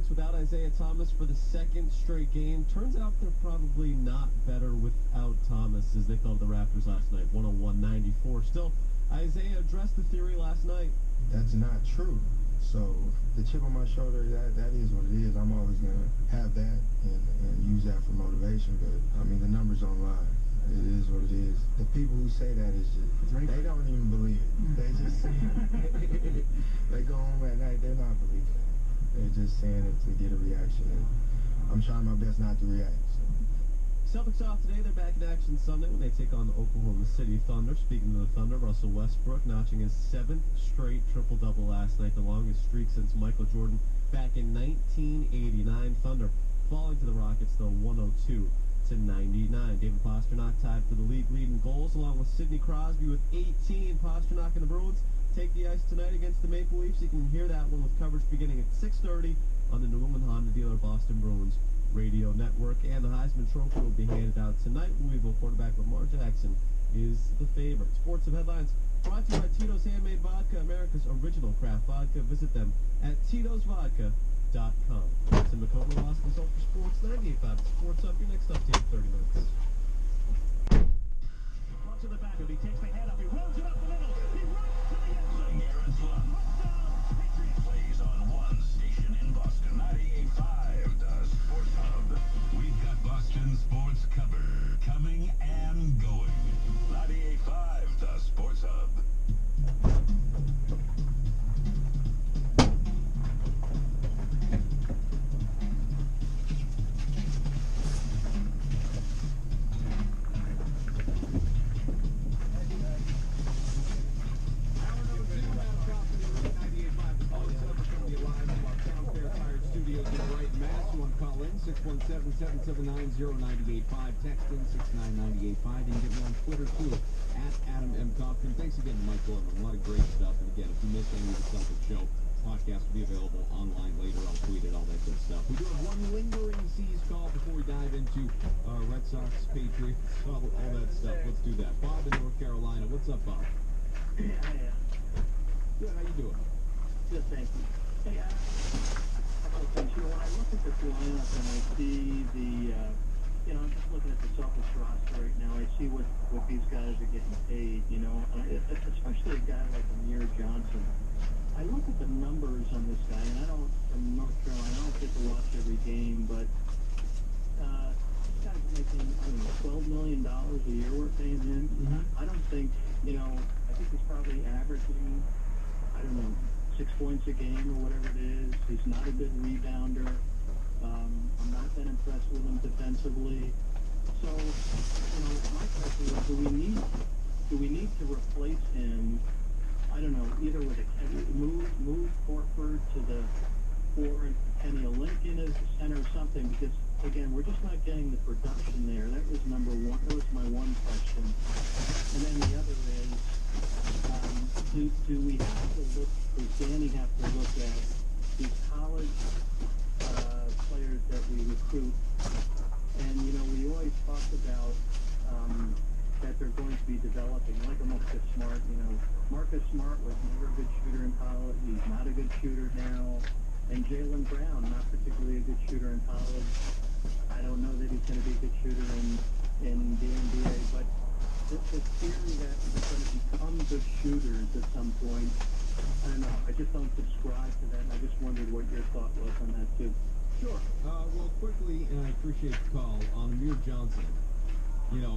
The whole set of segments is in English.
Hornets without Isaiah Thomas for the second straight game. Turns out they're probably not better without Thomas, as they fell to the Raptors last night, 101-94. Still, Isaiah addressed the theory last night. That's not true. So the chip on my shoulder, that is what it is. I'm always going to have that and use that for motivation. But, I mean, the numbers don't lie. It is what it is. The people who say that is just, they don't even believe it. They just say it. They go home at night, they're not believing it. They're just saying it to get a reaction. And I'm trying my best not to react. Celtics off today. They're back in action Sunday when they take on the Oklahoma City Thunder. Speaking of the Thunder, Russell Westbrook notching his 7th straight triple-double last night, the longest streak since Michael Jordan back in 1989. Thunder falling to the Rockets, though, 102-99. David Pastrnak tied for the league lead in goals, along with Sidney Crosby with 18. Pastrnak and the Bruins take the ice tonight against the Maple Leafs. You can hear that one with coverage beginning at 6:30 on the New England Honda Dealer Boston Bruins Radio Network. And the Heisman Trophy will be handed out tonight. Louisville quarterback Lamar Jackson is the favorite. Sports and headlines brought to you by Tito's Handmade Vodka, America's original craft vodka. Visit them at Tito'sVodka.com. Tim McCona, Lost and Soul for Sports 98.5 Sports Up. Your next update in 30 minutes. To the back of, he takes the head up, he rolls it up the middle, he runs to the end zone. Touchdown, Patriots. Plays on one station in Boston, 98.5, the Sports Hub. We've got Boston sports covered, coming and going. 98.5, the Sports Hub. Call in 617-779-0985. Text in 69985. You can get me on Twitter too at Adam M. Compton. Thanks again to Mike Gorman. A lot of great stuff. And again, if you missed any of the Celtics show, podcast will be available online later. I'll tweet it, all that good stuff. We do have one lingering C's call before we dive into Red Sox, Patriots, all that stuff. Let's do that. Bob in North Carolina. What's up, Bob? Hey, Good. How you doing? good, thank you. Hey, things. When I look at this lineup and I see I'm just looking at the Celtics roster right now. I see what these guys are getting paid, especially a guy like Amir Johnson. I look at the numbers on this guy, and from North Carolina, I don't get to watch every game, but this guy's making, $12 million a year we're paying him. Mm-hmm. I don't think, I think he's probably averaging, 6 points a game or whatever it is. He's not a good rebounder. I'm not that impressed with him defensively. So, my question is, do we need to replace him? I don't know, either with move Horford to the 4 and Kenny Olynyk as the center or something, because again, we're just not getting the production there. That was number one. That was my one question. And then the other is, do we have to look? Does Danny have to look at these college players that we recruit? And we always talk about that they're going to be developing, like a Marcus Smart. Marcus Smart was never a good shooter in college. He's not a good shooter now. And Jaylen Brown, not particularly a good shooter in college. I don't know that he's going to be a good shooter in the NBA, but the theory that they're going to become good shooters at some point, I don't know. I just don't subscribe to that, and I just wondered what your thought was on that, too. Sure. Well, quickly, and I appreciate the call, on Amir Johnson.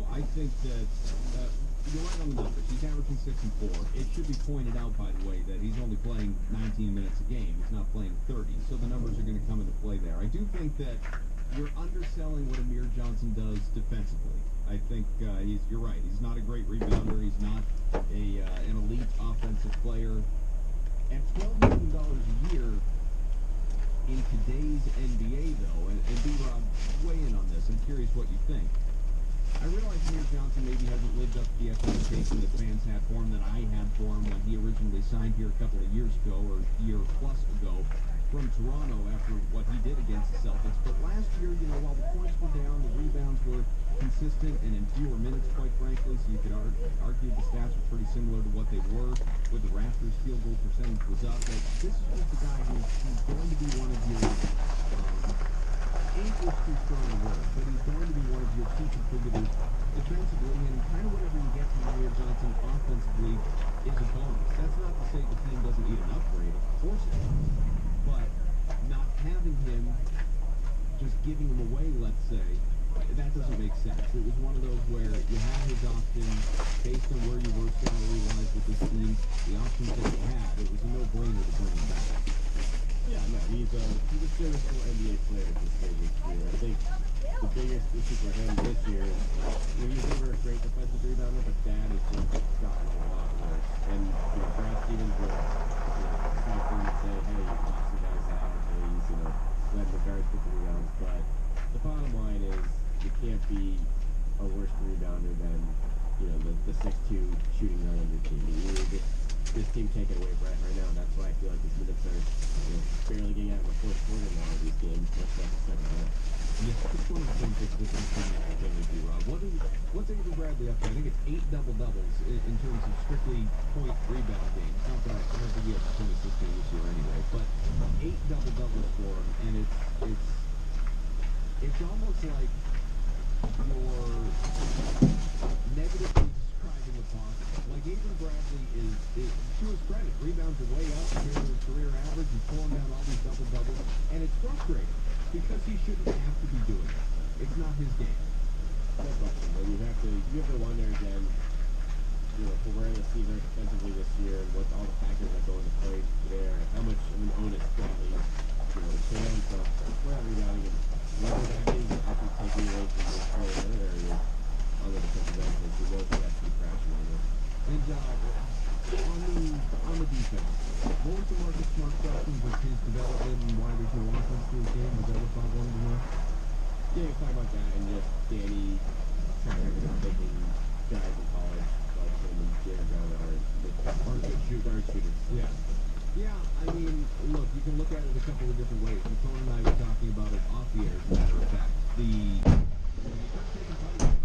I think that you're right on the numbers. He's averaging 6 and 4. It should be pointed out, by the way, that he's only playing 19 minutes a game. He's not playing 30, so the numbers are going to come into play there. I do think that you're underselling what Amir Johnson does defensively. I think you're right. He's not a great rebounder. He's not an elite offensive player. At $12 million a year in today's NBA, though, and B-Rob, weigh in on this. I'm curious what you think. I realize Amir Johnson maybe hasn't lived up to the expectation that fans had for him, that I had for him when he originally signed here a couple of years ago, or a year plus ago, from Toronto after what he did against the Celtics. But last year, while the points were down, the rebounds were consistent and in fewer minutes, quite frankly, so you could argue the stats are pretty similar to what they were with the Raptors. Field goal percentage was up. But this is just a guy who's going to be one of your ain't is too strong a word, but he's going to be one of your key contributors defensively, and kind of whatever you get from Amir Johnson offensively is a bonus. That's not to say the team doesn't need an upgrade. Of course it does. But not having him, just giving him away, let's say, that doesn't make sense. It was one of those where you had his option based on where you were salary-wise with this team, the options that you had, it was a no-brainer to bring him back. Yeah, no, he's a serviceable NBA player at this stage of his career. I think the biggest issue for him this year is, he was never a great defensive rebounder, but that has just gotten a lot worse. And, Brad Stevens will, cite him and say, hey, you knock some guys out, hey, he's, led the guards with the rebounds. But the bottom line is, you can't be a worse rebounder than, the 6'2" shooting guard on your team. This team can't get away from it right now. That's why I feel like these minutes are, barely getting out in the fourth quarter now of these games, much less the second half. Yes, which one of the things that this team is going to do, Rob? What's Avery Bradley up to? I think it's 8 double-doubles in terms of strictly point rebound games. Not that I don't think he has a ton of system this year anyway, but 8 double-doubles for him, and it's almost like you're negatively describing the positive. Like Avery Bradley is to his credit, rebounds are way up compared to his career average. He's pulling down all these double-doubles, and it's frustrating because he shouldn't have to be doing it. It's not his game. No question. But you have to wonder again, for where the Steelers are defensively this year and what all the factors that go into play there, how much onus Bradley, the chance of square rebounding and whether that is actually taking away from his play in other areas on the defensive end, because he knows he has to be crashing on this. And on the defense, what was the Marcus Smart questions of his development and why there's no offense to his game? Was that what Bob wanted to know? Yeah, you talk about that and just Danny track record of taking guys in college like him and Jalen Brown that are good shooters. Yeah. Yeah, I mean, look, you can look at it a couple of different ways. McCone and I were talking about it off the air, as a matter of fact. When you start taking Buddy Hield,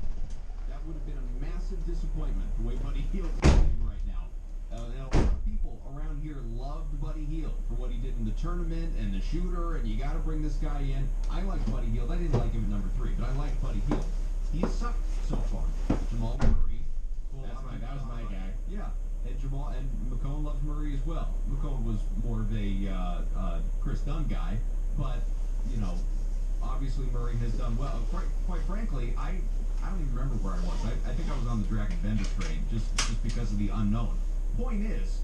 that would have been a massive disappointment, the way Buddy Hield is playing right now. A lot of people around here loved Buddy Hield for what he did in the tournament and the shooter, and you got to bring this guy in. I like Buddy Hield. I didn't like him at number 3, but I like Buddy Hield. He's sucked so far. Jamal Murray. That was my guy. Yeah. And McCone loves Murray as well. McCone was more of a Chris Dunn guy, but obviously Murray has done well. Quite frankly, I don't even remember where I was. I think I was on the Dragon Bender trade just because of the unknown. Point is,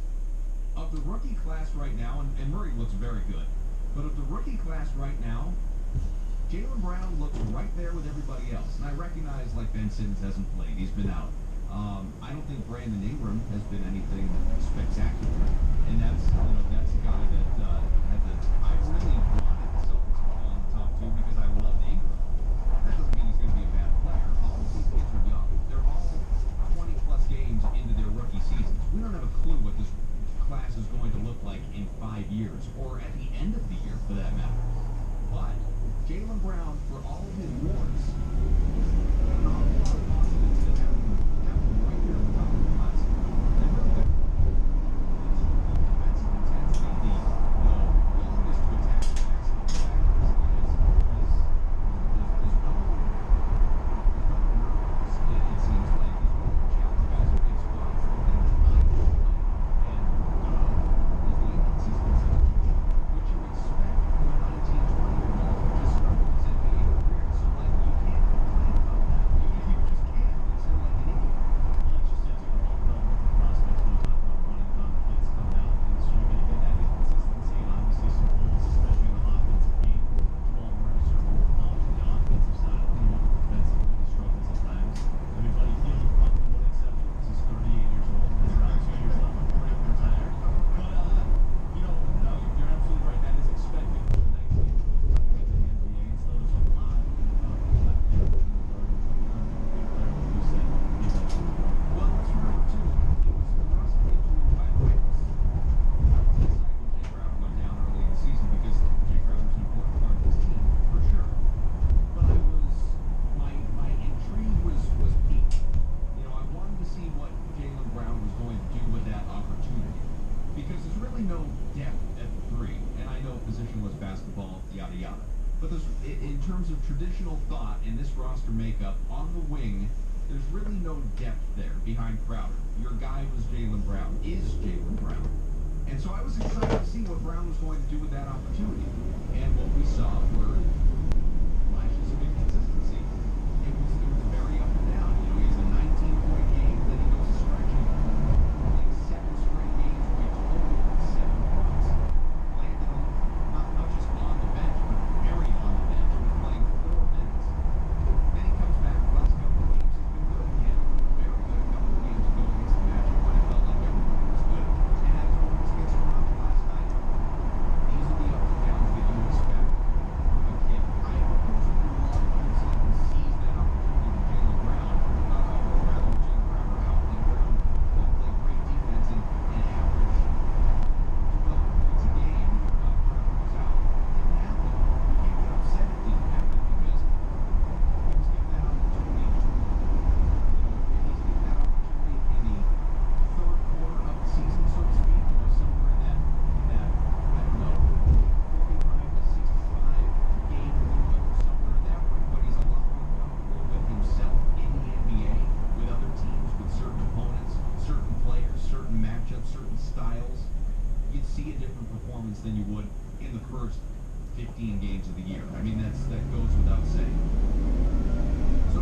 of the rookie class right now, and Murray looks very good, but of the rookie class right now, Jaylen Brown looks right there with everybody else. And I recognize, like, Ben Simmons hasn't played. He's been out. I don't think Brandon Ingram has been anything spectacular, and that's a guy that I really wanted the Celtics to fall in the top 2 because I loved Ingram. That doesn't mean he's going to be a bad player. All of these kids are young. They're all 20-plus games into their rookie seasons. We don't have a clue what this class is going to look like in 5 years, or at the end of the year, for that matter. But Jaylen Brown, for all of his warts, an awful lot of confidence to have him right here at the top of the class. And really good. The defensive intensity, the willingness to attack the basket, is no rules. It seems like he's willing to challenge guys in big spots. The thing that I don't know, and is the inconsistency, which you expect from a 19-20-year-old who just started his NBA career. So, like, you can't complain about that. You just can't. It's like an idiot. Well, it's just such a great development prospects when you talk about running kids coming out, and so you're going to get that inconsistency and obviously some holes, especially in the offensive game. Jamal Murray certainly will polish the offensive side. Defensively, he struggles at times. I mean, Buddy Hield, probably one exception because he's 38 years old and has about 2 years left before he retires. But, no, you're absolutely right. That is expected for the next game. Get to the NBA, and so there's a lot of left there in the guard coming on. Big player, like you said, defensively. Well, let's remember, too, it was the Russ injury by the way. I was excited when Jay Crowder went down early in the season because Jay Crowder was an important part of this team, for sure. But my intrigue was peaked. I wanted to see what Jaylen Brown was going to do with that opportunity. Because there's really no depth at the 3, and I know positionless basketball, yada yada. But in terms of traditional thought and this roster makeup, on the wing, there's really no depth there behind Crowder. Your guy was Jaylen Brown, is Jaylen Brown. And so I was excited to see what Brown was going to do with that opportunity. And what we saw were flashes of inconsistency. It was very up and down. You know, he has a 19-point game, then he goes stretching. Playing 7 straight games where he totaled 7 points. Landed not just on the bench, but very on the bench. He was playing 4 minutes. Then he comes back. The last couple of games he's been good again. Very good. A couple of games ago against the Magic when it felt like everybody was good. And as Hornets against Toronto last night, these are the ups and downs that you expect from a kid. I hope there's a lot of kids that sees that opportunity with Jaylen Brown, or rather Jaylen Brown or Alvin Brown, both play great defense and average 12 points a game. Crowder was out. Didn't happen. You can't get upset it didn't happen because he was given that opportunity to, if he's given that opportunity in the third quarter of the season, so to speak, or somewhere in that, I don't know, 45 to 65 game window, somewhere in that range, but he's a lot more comfortable with himself in the NBA, with other teams, with certain opponents, certain players, certain matchups, certain styles. You'd see a different performance than you would in the first 15 games of the year. I mean, that goes without saying. So